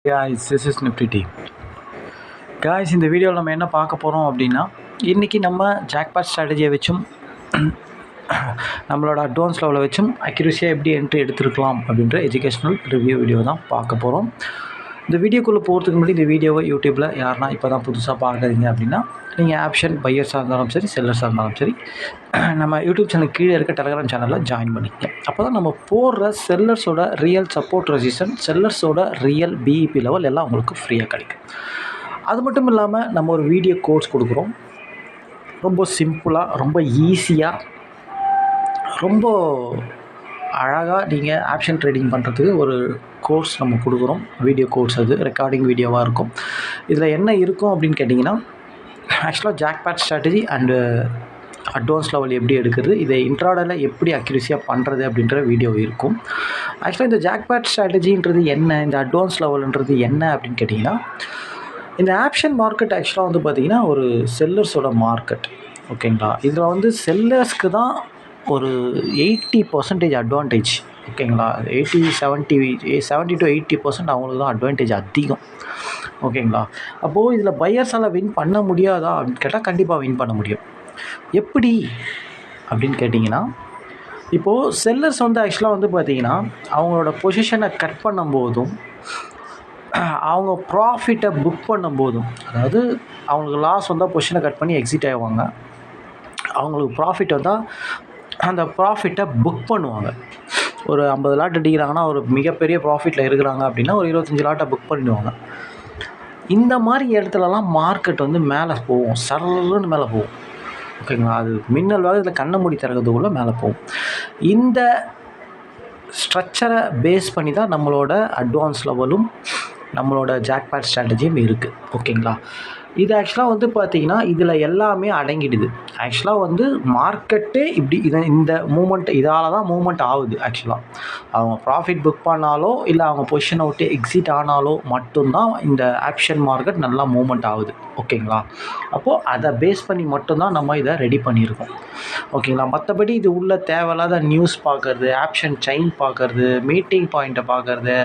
guys, this is Nifty team. Guys, இந்த வீடியோவில் நம்ம என்ன பார்க்க போகிறோம் அப்படின்னா, இன்றைக்கி நம்ம ஜாக்பாட் ஸ்ட்ராட்டஜியை வச்சும் நம்மளோட அட்வான்ஸ் லெவலை வச்சும் அக்யூரஸியாக எப்படி என்ட்ரி எடுத்துருக்கலாம் அப்படின்ற எஜுகேஷ்னல் ரிவ்யூ வீடியோ தான் பார்க்க போகிறோம். இந்த வீடியோக்குள்ளே போகிறதுக்கு முன்னாடி இந்த வீடியோவை யூடியூப்பில் யாருன்னா இப்போ தான் புதுசாக பார்க்குறீங்க அப்படின்னா, நீங்கள் ஆப்ஷன் பையர்ஸாக இருந்தாலும் சரி, செல்லர்ஸாக இருந்தாலும் சரி, நம்ம யூடியூப் சேனல் கீழே இருக்க டெலகிராம் சேனலில் ஜாயின் பண்ணிக்கங்க. அப்போ தான் நம்ம போடுற செல்லர்ஸோட ரியல் சப்போர்ட் ரெசிஸ்டன்ஸ், செல்லர்ஸோட ரியல் பிஇபி லெவல் எல்லாம் உங்களுக்கு ஃப்ரீயாக கிடைக்கும். அது மட்டும் இல்லாமல் நம்ம ஒரு வீடியோ கோர்ஸ் கொடுக்குறோம். ரொம்ப சிம்பிளாக, ரொம்ப ஈஸியாக, ரொம்ப அழகாக நீங்கள் ஆப்ஷன் ட்ரேடிங் பண்ணுறதுக்கு ஒரு கோர்ஸ் நம்ம கொடுக்குறோம். வீடியோ கோர்ஸ், அது ரெக்கார்டிங் வீடியோவாக இருக்கும். இதில் என்ன இருக்கும் அப்படின்னு கேட்டிங்கன்னா, ஆக்சுவலாக jackpot strategy and advance level எப்படி எடுக்கிறது, இதை இன்ட்ராடேல எப்படி அக்யூரஸியாக பண்ணுறது அப்படின்ற வீடியோ இருக்கும். ஆக்சுவலாக இந்த ஜாக்பாட் ஸ்ட்ராட்டஜின்றது என்ன, இந்த அட்வான்ஸ் லெவல்ன்றது என்ன அப்படின்னு கேட்டிங்கன்னா, இந்த ஆப்ஷன் மார்க்கெட் ஆக்சுவலாக வந்து பார்த்திங்கன்னா ஒரு செல்லர்ஸோட மார்க்கெட், ஓகேங்களா. இதில் வந்து செல்லர்ஸ்க்கு தான் ஒரு 80% அட்வான்டேஜ், ஓகேங்களா. 70 to 80% அவங்களுக்கு தான் அட்வான்டேஜ் அதிகம், ஓகேங்களா. அப்போது இதில் பையர்ஸால் வின் பண்ண முடியாதா அப்படின்னு கேட்டால் கண்டிப்பாக வின் பண்ண முடியும். எப்படி அப்படின்னு கேட்டிங்கன்னா, இப்போது செல்லர்ஸ் வந்து ஆக்சுவலாக வந்து பார்த்திங்கன்னா அவங்களோட பொசிஷனை கட் பண்ணும்போதும் அவங்க ப்ராஃபிட்டை புக் பண்ணும்போதும், அதாவது அவங்களுக்கு லாஸ் வந்தால் பொசிஷனை கட் பண்ணி எக்ஸிட் ஆகிடுவாங்க. அவங்களுக்கு ப்ராஃபிட் வந்தால் அந்த ப்ராஃபிட்டை புக் பண்ணுவாங்க. ஒரு 50 லாட் அடிக்கிறாங்கன்னா, ஒரு மிகப்பெரிய ப்ராஃபிட்டில் இருக்கிறாங்க அப்படின்னா ஒரு 25 லாட்டை புக் பண்ணிடுவாங்க. இந்த மாதிரி இடத்துலலாம் மார்க்கெட் வந்து மேலே போகும், சரலுன்னு மேலே போகும், ஓகேங்களா. அது மின்னல் வேகத்தில் கண்ணை மூடி திறக்கிறதுக்குள்ளே மேலே போகும். இந்த ஸ்ட்ரக்சரை பேஸ் பண்ணி தான் நம்மளோட அட்வான்ஸ் லெவலும் நம்மளோட ஜாக்பாட் ஸ்ட்ராட்டஜியும் இருக்குது, ஓகேங்களா. இது ஆக்சுவலாக வந்து பார்த்திங்கன்னா இதில் எல்லாமே அடங்கிடுது. ஆக்சுவலாக வந்து மார்க்கெட்டே இப்படி இந்த மூமெண்ட், இதால் தான் மூமெண்ட் ஆகுது. ஆக்சுவலாக அவங்க ப்ராஃபிட் புக் பண்ணாலோ இல்லை அவங்க பொசிஷனை விட்டு எக்ஸிட் ஆனாலோ மட்டும்தான் இந்த ஆப்ஷன் மார்க்கெட் நல்லா மூமெண்ட் ஆகுது, ஓகேங்களா. அப்போது அதை பேஸ் பண்ணி மட்டும்தான் நம்ம இதை ரெடி பண்ணியிருக்கோம், ஓகேங்களா. மற்றபடி இது உள்ள தேவையில்லாத நியூஸ் பார்க்குறது, ஆப்ஷன் செயின் பார்க்குறது, மீட்டிங் பாயிண்ட்டை பார்க்குறது,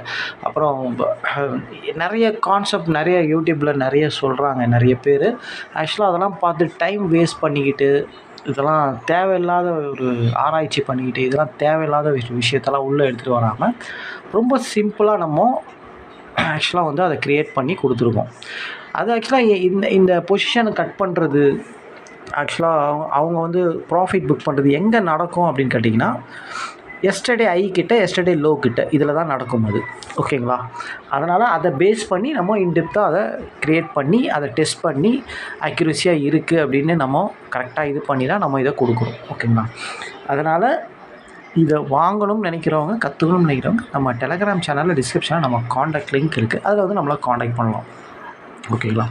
அப்புறம் நிறைய கான்செப்ட் நிறைய யூடியூப்பில் நிறைய சொல்கிறாங்க நிறைய பேர். ஆக்சுவலாக அதெல்லாம் பார்த்து டைம் வேஸ்ட் பண்ணிக்கிட்டு, இதெல்லாம் தேவையில்லாத ஒரு ஆராய்ச்சி பண்ணிக்கிட்டு, இதெல்லாம் தேவையில்லாத விஷயத்தெல்லாம் உள்ளே எடுத்துகிட்டு வராமல் ரொம்ப சிம்பிளாக நம்ம ஆக்சுவலாக வந்து அதை க்ரியேட் பண்ணி கொடுத்துருக்கோம். அது ஆக்சுவலாக இந்த பொசிஷனை கட் பண்ணுறது, ஆக்சுவலாக அவங்க வந்து ப்ராஃபிட் புக் பண்ணுறது எங்கே நடக்கும் அப்படின்னு கேட்டிங்கன்னா, எஸ்டர்டே ஐ கிட்ட, எஸ்டர்டே லோ கிட்ட, இதில் தான் நடக்கும் அது, ஓகேங்களா. அதனால் அதை பேஸ் பண்ணி நம்ம இன்டெப்த்தாக அதை க்ரியேட் பண்ணி அதை டெஸ்ட் பண்ணி அக்யூரஸியாக இருக்குது அப்படின்னு நம்ம கரெக்டாக இது பண்ணி தான் நம்ம இதை கொடுக்குறோம், ஓகேங்களா. அதனால் இதை வாங்கணும்னு நினைக்கிறவங்க, கற்றுக்கணும்னு நினைக்கிறவங்க, நம்ம டெலகிராம் சேனலில் டிஸ்கிரிப்ஷனில் நம்ம காண்டாக்ட் லிங்க் இருக்குது, அதில் வந்து நம்மளை காண்டாக்ட் பண்ணலாம், ஓகேங்களா.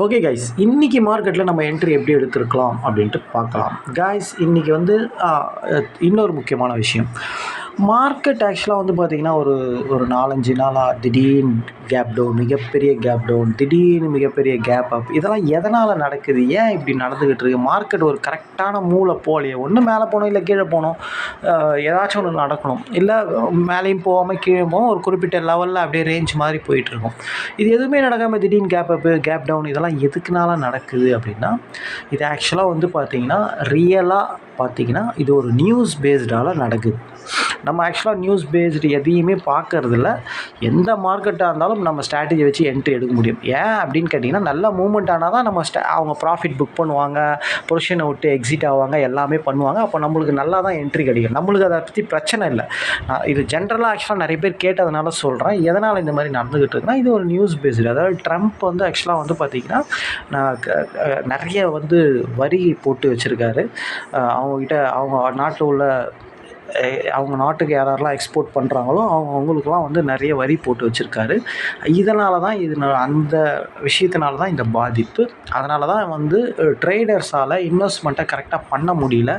ஓகே கைஸ், இன்றைக்கி மார்க்கெட்டில் நம்ம என்ட்ரி எப்படி எடுத்துருக்கலாம் அப்படின்ட்டு பார்க்கலாம். கைஸ், இன்றைக்கி வந்து இன்னொரு முக்கியமான விஷயம், மார்க்கெட் ஆக்சுவலாக வந்து பார்த்திங்கன்னா ஒரு 4-5 நாளாக திடீர்னு கேப் டவுன், மிகப்பெரிய கேப் டவுன், திடீர்னு மிகப்பெரிய கேப் அப், இதெல்லாம் எதனால் நடக்குது, ஏன் இப்படி நடந்துக்கிட்டு இருக்குது? மார்க்கெட் ஒரு கரெக்டான மூளை போலையே, ஒன்று மேலே போகணும் இல்லை கீழே போகணும், ஏதாச்சும் ஒன்று நடக்கணும், இல்லை மேலேயும் போகாமல் கீழே போகும், ஒரு குறிப்பிட்ட லெவலில் அப்படியே ரேஞ்ச் மாதிரி போயிட்டுருக்கும். இது எதுவுமே நடக்காமல் திடீர்னு கேப் அப்பு, கேப் டவுன், இதெல்லாம் எதுக்குனால நடக்குது அப்படின்னா, இது ஆக்சுவலாக வந்து பார்த்திங்கன்னா ரியலாக பார்த்திங்கன்னா இது ஒரு நியூஸ் பேஸ்டால் நடக்குது. நம்ம ஆக்சுவலாக நியூஸ் பேஸ்டு எதையுமே பார்க்கறதில்ல. எந்த மார்க்கெட்டாக இருந்தாலும் நம்ம ஸ்ட்ராட்டஜி வச்சு என்ட்ரி எடுக்க முடியும். ஏன் அப்படின்னு கேட்டிங்கன்னா, நல்ல மூவ்மெண்ட் ஆனால் தான் நம்ம அவங்க ப்ராஃபிட் புக் பண்ணுவாங்க, பொசிஷனை விட்டு எக்ஸிட் ஆவாங்க, எல்லாமே பண்ணுவாங்க. அப்போ நம்மளுக்கு நல்லா தான் என்ட்ரி கிடைக்கும். நம்மளுக்கு அதை பற்றி பிரச்சனை இல்லை. இது ஜென்ரலாக ஆக்சுவலாக நிறைய பேர் கேட்டதுனால சொல்கிறேன். எதனால் இந்த மாதிரி நடந்துக்கிட்டு இருக்குன்னா, இது ஒரு நியூஸ் பேஸ்டு. அதாவது ட்ரம்ப் வந்து ஆக்சுவலாக வந்து பார்த்திங்கன்னா நிறைய வந்து வரி போட்டு வச்சுருக்காரு. அவங்கக்கிட்ட அவங்க நாட்டில் உள்ள அவங்க நாட்டுக்கு யாரெல்லாம் எக்ஸ்போர்ட் பண்ணுறாங்களோ அவங்களுக்குலாம் வந்து நிறைய வரி போட்டு வச்சுருக்காரு. இதனால தான் அந்த விஷயத்தினால தான் இந்த பாதிப்பு. அதனால தான் வந்து ட்ரேடர்ஸால் இன்வெஸ்ட்மெண்ட்டை கரெக்டாக பண்ண முடியல.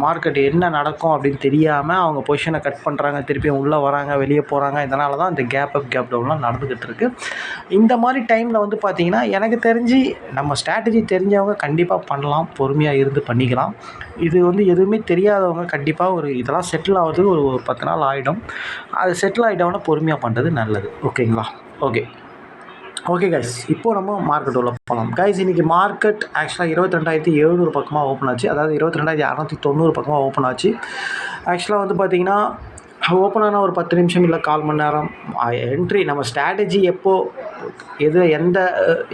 மார்க்கெட் என்ன நடக்கும் அப்படின்னு தெரியாமல் அவங்க பொசிஷனை கட் பண்ணுறாங்க, திருப்பியும் உள்ளே வராங்க, வெளியே போகிறாங்க. இதனால தான் இந்த கேப் அப், கேப் டவுன்லாம் நடந்துக்கிட்டு இருக்குது. இந்த மாதிரி டைமில் வந்து பார்த்திங்கன்னா, எனக்கு தெரிஞ்சு நம்ம ஸ்ட்ராட்டஜி தெரிஞ்சவங்க கண்டிப்பாக பண்ணலாம், பொறுமையாக இருந்து பண்ணிக்கலாம். இது வந்து எதுவுமே தெரியாதவங்க கண்டிப்பாக இதெல்லாம் செட்டில் ஆகிறதுக்கு ஒரு 10 நாள் ஆகிடும். அது செட்டில் ஆகிட்டோன்னா பொறுமையாக பண்ணுறது நல்லது, ஓகேங்களா. ஓகே. ஓகே கைஸ், இப்போது நம்ம மார்க்கெட் உள்ள போகலாம் கைஸ். இன்றைக்கி மார்க்கெட் ஆக்சுவலாக 22,700 பக்கமாக ஓப்பன் ஆச்சு. அதாவது 22,690 பக்கமாக ஓப்பன் ஆச்சு. ஆக்சுவலாக வந்து பார்த்திங்கன்னா ஓப்பன் ஆனால் ஒரு 10 நிமிஷம் இல்லை 1/4 மணி நேரம் என்ட்ரி. நம்ம ஸ்ட்ராட்டஜி எப்போது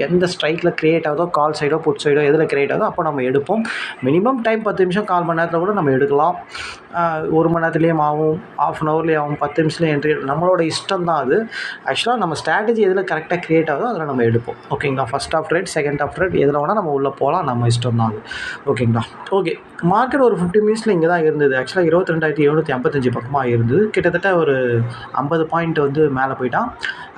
எந்த ஸ்ட்ரைக்கில் க்ரியேட் ஆகுதோ, கால் சைடோ புட் சைடோ எதில் க்ரியேட் ஆகுதோ அப்போ நம்ம எடுப்போம். மினிமம் டைம் 10 நிமிஷம், 1/4 மணி நேரத்தில் கூட நம்ம எடுக்கலாம். 1 மணி நேரத்துலேயும் ஆகும், ½ அன் ஹவர்லேயும் ஆகும், 10 நிமிஷத்துலேயும் என்ட்ரி. நம்மளோட இஷ்டம் தான் அது. ஆக்சுவலாக நம்ம ஸ்ட்ராட்டஜி எதில் கரெக்டாக க்ரியேட் ஆகுதோ அதில் நம்ம எடுப்போம். ஓகேங்களா? First half trade, second half trade எதில் வேணால் நம்ம உள்ளே போகலாம். நம்ம இஷ்டம் தான் அது. ஓகேங்களா? ஓகே, மார்க்கெட் ஒரு 15 மினிட்ஸில் இங்கே தான் இருந்தது. ஆக்சுவலாக 22,755 பக்கமாக இருந்தது. கிட்டத்தட்ட ஒரு 50 பாயிண்ட் வந்து மேலே போயிட்டான்.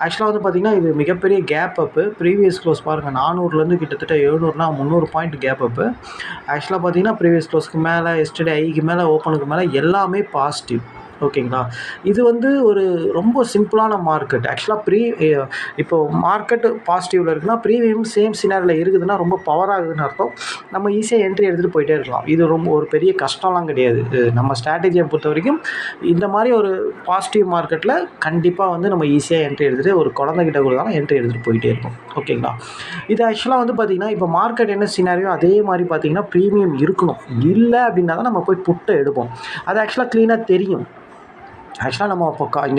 ஆக்சுவலாக வந்து பார்த்திங்கன்னா இது மிகப்பெரிய கேப் அப்பு. ப்ரீவியஸ் க்ளோஸ் பாருங்கள், 400லேருந்து கிட்டத்தட்ட 700னா 300 பாயிண்ட் கேப் அப்பு. ஆக்சுவலாக பார்த்திங்கன்னா ப்ரீவியஸ் க்ளோஸ்க்கு மேலே, எஸ்டர்டே ஐக்கு மேலே, ஓப்பனுக்கு மேலே எல்லாமே பாசிட்டிவ். ஓகேங்களா? இது வந்து ஒரு ரொம்ப சிம்பிளான மார்க்கெட். ஆக்சுவலாக இப்போ மார்க்கெட்டு பாசிட்டிவில் இருக்குன்னா ப்ரீமியம் சேம் சினாரியில் இருக்குதுன்னா ரொம்ப பவர் ஆகுதுன்னு அர்த்தம். நம்ம ஈஸியாக என்ட்ரி எடுத்துகிட்டு போயிட்டே இருக்கலாம். இது ரொம்ப ஒரு பெரிய கஷ்டம்லாம் கிடையாது. நம்ம ஸ்ட்ராட்டஜியை பொறுத்த வரைக்கும் இந்த மாதிரி ஒரு பாசிட்டிவ் மார்க்கெட்டில் கண்டிப்பாக வந்து நம்ம ஈஸியாக என்ட்ரி எடுத்துகிட்டு ஒரு குழந்தைகிட்ட கூட தான் என்ட்ரி எடுத்துகிட்டு போயிட்டே இருக்கும். ஓகேங்களா? இது ஆக்சுவலாக வந்து பார்த்திங்கன்னா இப்போ மார்க்கெட் என்ன சினாரியோ அதே மாதிரி பார்த்திங்கன்னா ப்ரீமியம் இருக்கணும். இல்லை அப்படின்னா தான் நம்ம போய் புட்டை எடுப்போம். அது ஆக்சுவலாக க்ளீனாக தெரியும். ஆக்சுவலாக நம்ம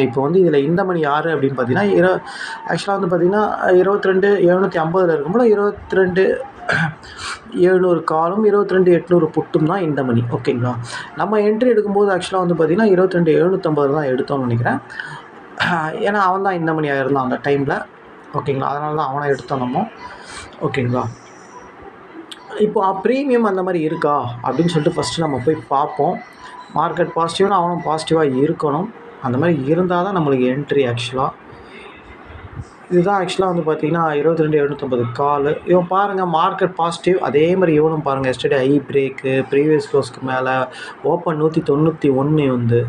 இப்போ வந்து இதில் இந்த மணி யார் அப்படின்னு பார்த்தீங்கன்னா ஆக்சுவலாக வந்து பார்த்திங்கன்னா 22,750 இருக்கும்போது 22,700 காலும் 22,800 புட்டும் தான் இந்த மணி. ஓகேங்களா? நம்ம என்ட்ரி எடுக்கும்போது ஆக்சுவலாக வந்து பார்த்திங்கன்னா 22,750 தான் எடுத்தோம்னு நினைக்கிறேன். ஏன்னா அவன் தான் இந்த மணி ஆயிருந்தான் அந்த டைமில். ஓகேங்களா? அதனால தான் அவனை எடுத்தோம் நம்ம. ஓகேங்களா? இப்போ ப்ரீமியம் அந்த மாதிரி இருக்கா அப்படின்னு சொல்லிட்டு ஃபஸ்ட்டு நம்ம போய் பார்ப்போம். மார்க்கெட் பாசிட்டிவ்னா அவனும் பாசிட்டிவாக இருக்கணும். அந்த மாதிரி இருந்தால் தான் நம்மளுக்கு என்ட்ரி. இதுதான் ஆக்சுவலாக வந்து பார்த்திங்கன்னா 22,750 கால். இவன் பாருங்கள் மார்க்கெட் பாசிட்டிவ். அதே மாதிரி இவனும் பாருங்கள் எஸ்டர்டே ஐ பிரேக்கு, ப்ரீவியஸ் க்ளோஸ்க்கு மேலே ஓப்பன் 191 வந்து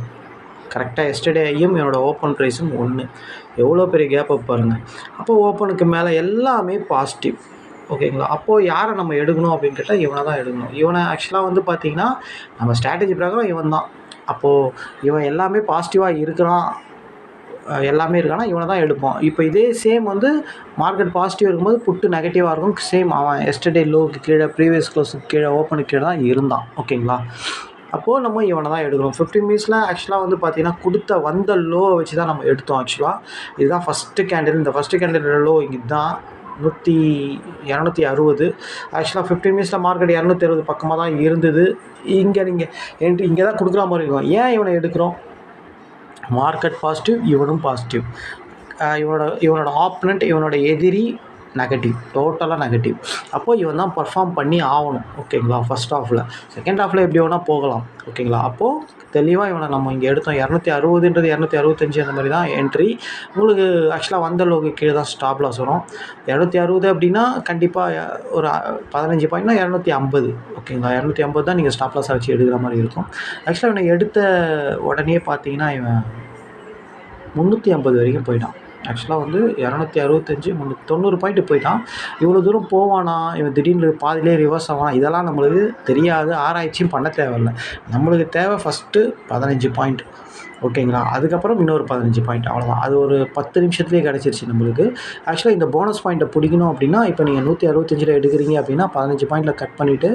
கரெக்டாக எஸ்டர்டே ஐயும் என்னோடய ஓப்பன் ப்ரைஸும் 1. எவ்வளோ பெரிய கேப் அப் பாருங்கள். அப்போது ஓப்பனுக்கு மேலே எல்லாமே பாசிட்டிவ். ஓகேங்களா? அப்போது யாரை நம்ம எடுக்கணும் அப்படின்னு கேட்டால் இவனை தான் எடுக்கணும். இவனை ஆக்சுவலாக வந்து பார்த்திங்கன்னா நம்ம ஸ்ட்ராட்டஜி பிரகாரம் இவன் தான். அப்போது இவன் எல்லாமே பாசிட்டிவாக இருக்கிறான், எல்லாமே இருக்கானா இவனை தான் எடுப்போம். இப்போ இதே சேம் வந்து மார்க்கெட் பாசிட்டிவ் இருக்கும்போது புட்டு நெகட்டிவாக இருக்கும். சேம் அவன் எஸ்டர்டே லோவுக்கு கீழே, ப்ரீவியஸ் க்ளோஸுக்கு கீழே, ஓப்பனுக்கு கீழே தான் இருந்தான். ஓகேங்களா? அப்போது நம்ம இவனை தான் எடுக்கணும். 15 மினிட்ஸில் ஆக்சுவலாக வந்து பார்த்திங்கன்னா வந்த லோவை வச்சு தான் நம்ம எடுத்தோம். ஆக்சுவலாக இதுதான் ஃபஸ்ட்டு கேண்டில். இந்த ஃபஸ்ட்டு கேண்டில் லோ இங்கே தான் 260. ஆக்சுவலாக 15 மினிட்ஸில் மார்க்கெட் 260 பக்கமாக தான் இருந்தது. நீங்கள் என்ட்ரி இங்கே தான் கொடுக்குற மாதிரி இருக்கும். ஏன் இவனை எடுக்கிறோம்? மார்க்கெட் பாசிட்டிவ், இவனும் பாசிட்டிவ். இவனோட ஆப்பனண்ட், இவனோட எதிரி நெகட்டிவ், டோட்டலாக நெகட்டிவ். அப்போது இவன் தான் பர்ஃபார்ம் பண்ணி ஆகணும். ஓகேங்களா? ஃபஸ்ட் ஹாஃபில். செகண்ட் ஹாஃபில் எப்படி வேணால் போகலாம். ஓகேங்களா? அப்போது தெளிவாக இவனை நம்ம இங்கே எடுத்தோம். 260ன்றது 265 அந்த மாதிரி தான் என்ட்ரி. உங்களுக்கு ஆக்சுவலாக வந்த லோக்கு கீழே தான் ஸ்டாப் லாஸ் வரும். 260 அப்படின்னா கண்டிப்பாக ஒரு 15 பாயிண்ட்னா 250. ஓகேங்களா? 250 தான் நீங்கள் ஸ்டாப் லாஸாக வச்சு எடுக்கிற மாதிரி இருக்கும். ஆக்சுவலாக இவனை எடுத்த உடனே பார்த்தீங்கன்னா இவன் 350 வரைக்கும் போயிட்டான். ஆக்சுவலாக வந்து 265, 390 பாயிண்ட்டு போயிட்டான். இவ்வளோ தூரம் போவானா, இவன் திடீர்னு பாதியிலே ரிவர்ஸ் ஆவானா, இதெல்லாம் நம்மளுக்கு தெரியாது. ஆராய்ச்சியும் பண்ண தேவையில்லை. நம்மளுக்கு தேவை ஃபஸ்ட்டு 15 பாயிண்ட். ஓகேங்களா? அதுக்கப்புறம் இன்னொரு 15 பாயிண்ட், அவ்வளோதான். அது ஒரு 10 நிமிஷத்துலேயே கிடச்சிருச்சு நம்மளுக்கு. ஆக்சுவலாக இந்த போனஸ் பாயிண்ட்டை பிடிக்கணும் அப்படின்னா இப்போ நீங்கள் 165 எடுக்கிறீங்க அப்படின்னா 15 பாயிண்டில் கட் பண்ணிவிட்டு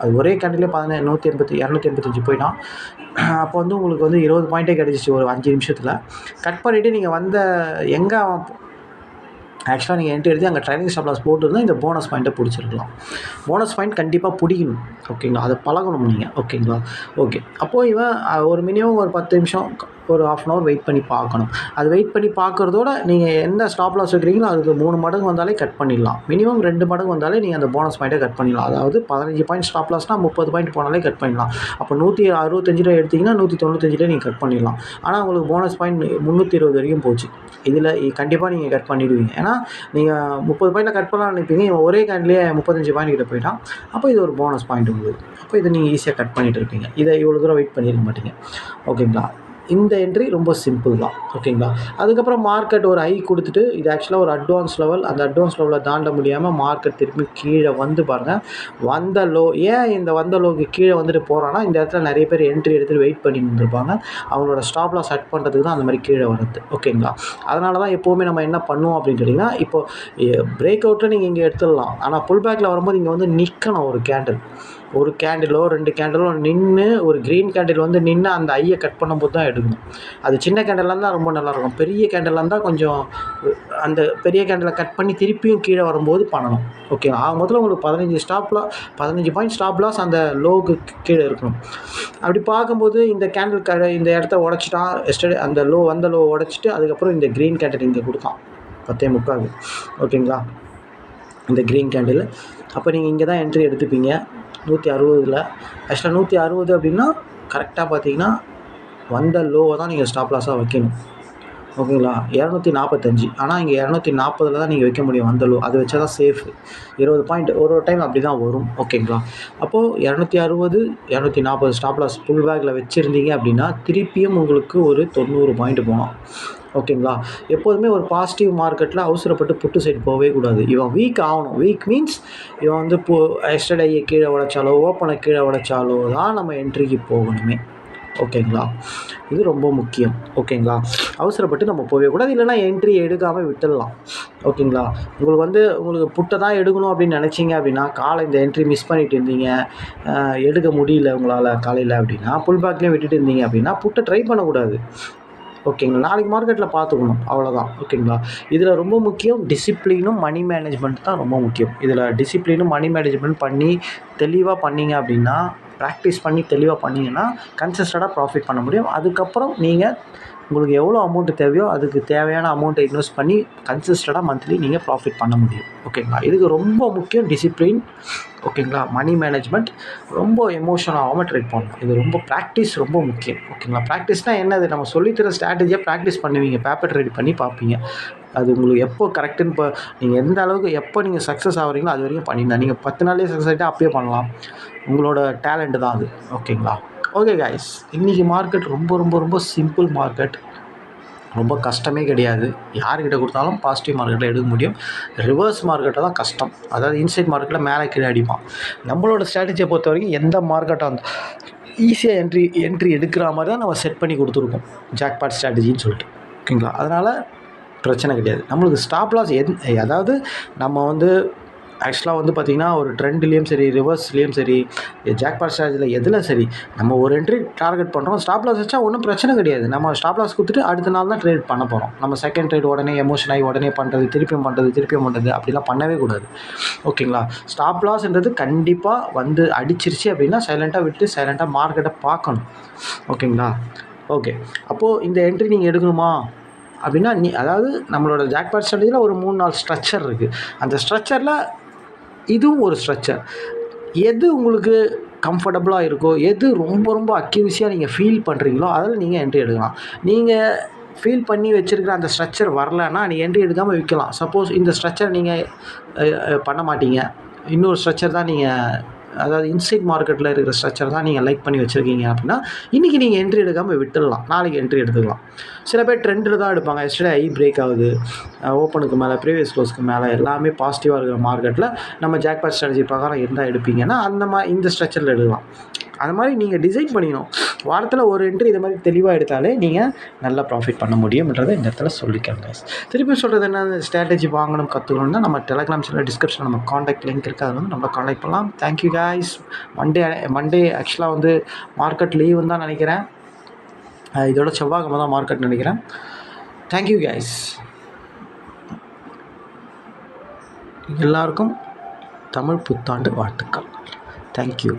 அது ஒரே கேண்டிலே 285 போயிட்டான். அப்போ வந்து உங்களுக்கு வந்து 20 பாயிண்ட்டே கிடச்சிச்சு ஒரு 5 நிமிஷத்தில். கட் பண்ணிவிட்டு நீங்கள் எங்கே அவன் ஆக்சுவலாக நீங்கள் என்ட்ரி எடுத்து அங்கே ட்ரைனிங் ஸ்டாப் லாஸ் போட்டுருந்தால் இந்த போனஸ் பாயிண்ட்டை பிடிச்சிருக்கலாம். போனஸ் பாயிண்ட் கண்டிப்பாக பிடிக்கணும். ஓகேங்களா? அதை பழகணும் நீங்கள். ஓகேங்களா? ஓகே. அப்போது இவன் ஒரு மினிமம் ஒரு 10 நிமிஷம், ஒரு ½ அன் ஹவர் வெயிட் பண்ணி பார்க்கணும். அது வெயிட் பண்ணி பார்க்குறதோட நீங்கள் எந்த ஸ்டாப் லாஸ் வைக்கிறீங்களோ அதுக்கு 3 மடங்கு வந்தாலே கட் பண்ணிடலாம். மினிமம் 2 மடங்கு வந்தாலே நீங்கள் அந்த போனஸ் பாயிண்ட்டை கட் பண்ணிடலாம். அதாவது 15 பாயிண்ட் ஸ்டாப் லாஸ்னால் 30 பாயிண்ட் போனாலே கட் பண்ணிடலாம். அப்போ 165 எடுத்திங்கன்னா 195 நீங்கள் கட் பண்ணிடலாம். ஆனால் உங்களுக்கு போனஸ் பாயிண்ட் 320 வரைக்கும் போச்சு. இதில் கண்டிப்பாக நீங்கள் கட் பண்ணிவிடுவீங்க. ஏன்னா நீங்கள் 30 பாயிண்டில் கட் பண்ணலாம்னு நினைப்பீங்க. ஒரே கேண்ட்லேயே 35 பாயிண்ட் கிட்ட போயிட்டான். அப்போ இது ஒரு போனஸ் பாயிண்ட் உங்களுக்கு. அப்போ இதை நீங்கள் ஈஸியாக கட் பண்ணிகிட்டு இருப்பீங்க. இதை இவ்வளோ தூரம் வெயிட் பண்ணியிருக்க மாட்டீங்க. ஓகேங்களா? இந்த என்ட்ரி ரொம்ப சிம்பிள் தான். ஓகேங்களா? அதுக்கப்புறம் மார்க்கெட் ஒரு ஹை கொடுத்துட்டு இது ஆக்சுவலாக ஒரு அட்வான்ஸ் லெவல். அந்த அட்வான்ஸ் லெவலை தாண்ட முடியாமல் மார்க்கெட் திருப்பி கீழே வந்து பாருங்கள். வந்த லோ ஏன் இந்த வந்த லோக்கு கீழே வந்துட்டு போகிறான்னா, இந்த இடத்துல நிறைய பேர் என்ட்ரி எடுத்துகிட்டு வெயிட் பண்ணி இருந்திருப்பாங்க. அவங்களோட ஸ்டாப் லாஸ் செட் பண்ணுறதுக்கு தான் அந்த மாதிரி கீழே வருது. ஓகேங்களா? அதனால தான் எப்போவுமே நம்ம என்ன பண்ணுவோம் அப்படின்னு கேட்டிங்கன்னா, இப்போது பிரேக் அவுட்டில் நீங்கள் இங்கே எடுத்துடலாம். ஆனால் புல் பேக்கில் வரும்போது இங்கே வந்து நிற்கணும். ஒரு கேண்டிலோ 2 கேண்டிலோ நின்று, ஒரு க்ரீன் கேண்டில் வந்து நின்று அந்த ஐயை கட் பண்ணும்போது தான் எடுக்கணும். அது சின்ன கேண்டிலாக இருந்தால் ரொம்ப நல்லாயிருக்கும். பெரிய கேண்டிலாக இருந்தால் கொஞ்சம் அந்த பெரிய கேண்டிலை கட் பண்ணி திருப்பியும் கீழே வரும்போது பண்ணணும். ஓகேங்களா? முதல்ல உங்களுக்கு 15 பாயிண்ட் ஸ்டாப் லாஸ் அந்த லோவுக்கு கீழே இருக்கணும். அப்படி பார்க்கும்போது இந்த கேண்டில் இந்த இடத்த உடச்சிட்டான். எஸ்டர்டே அந்த வந்த லோ உடச்சிட்டு அதுக்கப்புறம் இந்த க்ரீன் கேண்டில் இங்கே கொடுத்தான் 10:45. ஓகேங்களா? இந்த க்ரீன் கேண்டில் அப்போ நீங்கள் இங்கே தான் என்ட்ரி எடுத்துப்பீங்க 160. ஆக்சுவலாக 160 அப்படின்னா கரெக்டாக பார்த்தீங்கன்னா வந்த லோவை தான் நீங்கள் ஸ்டாப் லாஸாக வைக்கணும். ஓகேங்களா? 245. ஆனால் இங்கே 240 தான் நீங்கள் வைக்க முடியும் வந்த லோ. அது வச்சா தான் சேஃபு. 20 பாயிண்ட் ஒரு டைம் அப்படி தான் வரும். ஓகேங்களா? அப்போது 260, 240 ஸ்டாப் லாஸ் புல் பேக்கில் வச்சுருந்தீங்க அப்படின்னா திருப்பியும் உங்களுக்கு ஒரு 90 பாயிண்ட் போகலாம். ஓகேங்களா? எப்போதுமே ஒரு பாசிட்டிவ் மார்க்கெட்டில் அவசரப்பட்டு புட்டு சைடு போகவே கூடாது. இவன் வீக் ஆகணும். வீக் மீன்ஸ் இவன் வந்து எஸ்டர்டேயை கீழே உடைச்சாலோ ஓப்பனை கீழே உடைச்சாலோ தான் நம்ம என்ட்ரிக்கு போகணுமே. ஓகேங்களா? இது ரொம்ப முக்கியம். ஓகேங்களா? அவசரப்பட்டு நம்ம போகவே கூடாது. இல்லைனா என்ட்ரி எடுக்காமல் விட்டுடலாம். ஓகேங்களா? உங்களுக்கு புட்டை தான் எடுக்கணும் அப்படின்னு நினச்சிங்க அப்படின்னா, இந்த என்ட்ரி மிஸ் பண்ணிட்டு இருந்தீங்க, எடுக்க முடியல உங்களால் காலையில் அப்படின்னா, புல் பேக்லேயும் விட்டுட்டு இருந்தீங்க அப்படின்னா புட்டை ட்ரை பண்ணக்கூடாது. ஓகேங்களா? நாளைக்கு மார்க்கெட்டில் பார்த்துக்கணும். அவ்வளோதான். ஓகேங்களா? இதில் ரொம்ப முக்கியம் டிசிப்ளினும் மணி மேனேஜ்மெண்ட் தான் ரொம்ப முக்கியம். இதில் டிசிப்ளினும் மணி மேனேஜ்மெண்ட் பண்ணி தெளிவாக பண்ணிங்க அப்படின்னா, ப்ராக்டிஸ் பண்ணி தெளிவாக பண்ணிங்கன்னா கன்சிஸ்டண்ட்டாக ப்ராஃபிட் பண்ண முடியும். அதுக்கப்புறம் நீங்கள் உங்களுக்கு எவ்வளோ அமௌண்ட்டு தேவையோ அதுக்கு தேவையான அமௌண்ட்டை இன்வெஸ்ட் பண்ணி கன்சிஸ்டண்ட்டாக மந்த்லி நீங்கள் ப்ராஃபிட் பண்ண முடியும். ஓகேங்களா? இதுக்கு ரொம்ப முக்கியம் டிசிப்ளின். ஓகேங்களா? Money management. ரொம்ப எமோஷன் ஆகாமல் ட்ரேட் பண்ணணும். இது ரொம்ப ப்ராக்டிஸ் ரொம்ப முக்கியம். ஓகேங்களா? ப்ராக்டிஸ்னால் என்னது? நம்ம சொல்லித்தர ஸ்ட்ராட்டஜியை ப்ராக்டிஸ் பண்ணுவீங்க. பேப்பர் ரெடி பண்ணி பார்ப்பீங்க. அது உங்களுக்கு எப்போ கரெக்டுன்னு இப்போ நீங்கள் எந்த அளவுக்கு எப்போ நீங்கள் சக்ஸஸ் ஆகிறீங்களோ அது வரைக்கும் பண்ணிடலாம். நீங்கள் 10 நாள்லேயே சக்ஸஸ் ஆகிட்டு அப்பயே பண்ணலாம். உங்களோட டேலண்ட்டு தான் அது. ஓகேங்களா? ஓகே கைஸ், இன்றைக்கி மார்க்கெட் ரொம்ப ரொம்ப ரொம்ப சிம்பிள் மார்க்கெட். ரொம்ப கஷ்டமே கிடையாது. யார்கிட்ட கொடுத்தாலும் பாசிட்டிவ் மார்க்கெட்டில் எடுக்க முடியும். ரிவர்ஸ் மார்க்கெட்டில் தான் கஷ்டம். அதாவது இன்சைட் மார்க்கெட்டில் மேலே கீழே அடிப்பான். நம்மளோட ஸ்ட்ராட்டஜியை பொறுத்த வரைக்கும் எந்த மார்க்கெட்டாக இருந்தால் ஈஸியாக என்ட்ரி எடுக்கிற மாதிரி தான் நம்ம செட் பண்ணி கொடுத்துருக்கோம். ஜாக்பாட் ஸ்ட்ராட்டஜின்னு சொல்லிட்டு. ஓகேங்களா? அதனால் பிரச்சனை கிடையாது. நம்மளுக்கு ஸ்டாப் லாஸ் அதாவது நம்ம வந்து ஆக்சுவலாக வந்து பார்த்திங்கன்னா ஒரு ட்ரெண்ட்லேயும் சரி ரிவர்ஸ்லேயும் சரி ஜாக்பாட் ஸ்ட்ராட்டஜியில் எதில் சரி நம்ம ஒரு என்ட்ரி டார்கெட் பண்ணுறோம். ஸ்டாப் லாஸ் வச்சா ஒன்றும் பிரச்சனை கிடையாது. நம்ம ஸ்டாப் லாஸ் கொடுத்துட்டு அடுத்த நாள் தான் ட்ரேட் பண்ண போகிறோம். நம்ம செகண்ட் ட்ரேட் உடனே எமோஷன் ஆகி உடனே பண்ணுறது திருப்பியும் பண்ணுறது அப்படிலாம் பண்ணவே கூடாது. ஓகேங்களா? ஸ்டாப் லாஸ்ன்றது கண்டிப்பாக வந்து அடிச்சிருச்சு அப்படின்னா சைலண்ட்டாக விட்டு சைலண்ட்டாக மார்க்கெட்டை பார்க்கணும். ஓகேங்களா? ஓகே, அப்போது இந்த என்ட்ரி நீங்கள் எடுக்கணுமா அப்படின்னா அதாவது நம்மளோட ஜாக்பாட் ஸ்ட்ராட்டஜியில் ஒரு 3-4 ஸ்ட்ரக்சர் இருக்குது. அந்த ஸ்ட்ரக்சரில் இதுவும் ஒரு ஸ்ட்ரக்சர். எது உங்களுக்கு கம்ஃபர்டபுளாக இருக்கோ, எது ரொம்ப ரொம்ப அக்யூரஸியாக நீங்கள் ஃபீல் பண்ணுறீங்களோ அதில் நீங்கள் என்ட்ரி எடுக்கலாம். நீங்கள் ஃபீல் பண்ணி வச்சுருக்கிற அந்த ஸ்ட்ரக்சர் வரலன்னா நீங்கள் என்ட்ரி எடுக்காமல் விற்கலாம். சப்போஸ் இந்த ஸ்ட்ரக்சர் நீங்கள் பண்ண மாட்டீங்க, இன்னொரு ஸ்ட்ரக்சர் தான் நீங்கள் அதாவது இன்சைட் மார்க்கெட்டில் இருக்கிற ஸ்ட்ரக்சர் தான் நீங்கள் லைக் பண்ணி வச்சுருக்கீங்க அப்படின்னா இன்றைக்கி நீங்கள் என்ட்ரி எடுக்காமல் விட்டுடலாம். நாளைக்கு என்ட்ரி எடுத்துக்கலாம். சில பேர் ட்ரெண்டில் தான் எடுப்பாங்க. எஸ்டர்டே ஐ பிரேக் ஆகுது, ஓப்பனுக்கு மேலே ப்ரீவியஸ் க்ளோஸ்க்கு மேலே எல்லாமே பாசிட்டிவாக இருக்கிற மார்க்கெட்டில் நம்ம ஜாக்பாட் ஸ்ட்ராட்டஜி பிரகாரம் இருந்தால் எடுப்பீங்கன்னா இந்த ஸ்ட்ரக்சரில் எடுக்கலாம். அது மாதிரி நீங்கள் டிசைட் பண்ணிக்கணும். வாரத்தில் ஒரு என்ட்ரி இது மாதிரி தெளிவாக எடுத்தாலே நீங்கள் நல்லா ப்ராஃபிட் பண்ண முடியும்ன்றதை இந்த இடத்துல சொல்லிக்கிறேன் கைஸ். திருப்பி சொல்கிறது என்ன, ஸ்ட்ராட்டஜி வாங்கணும் கற்றுக்கணும்னா நம்ம டெலகிராம் சேனல் டிஸ்கிரிப்ஷனில் நம்ம காண்டாக்ட் லிங்க் இருக்குது. அது வந்து நம்ம காண்டாக்ட் பண்ணலாம். Thank you guys. மண்டே ஆக்சுவலாக வந்து மார்க்கெட் லீவுன்னு தான் நினைக்கிறேன். இதோட செவ்வாய்க்கிழமை தான் மார்க்கெட் நினைக்கிறேன். Thank you guys. எல்லாருக்கும் தமிழ் புத்தாண்டு வாழ்த்துக்கள். தேங்க்யூ.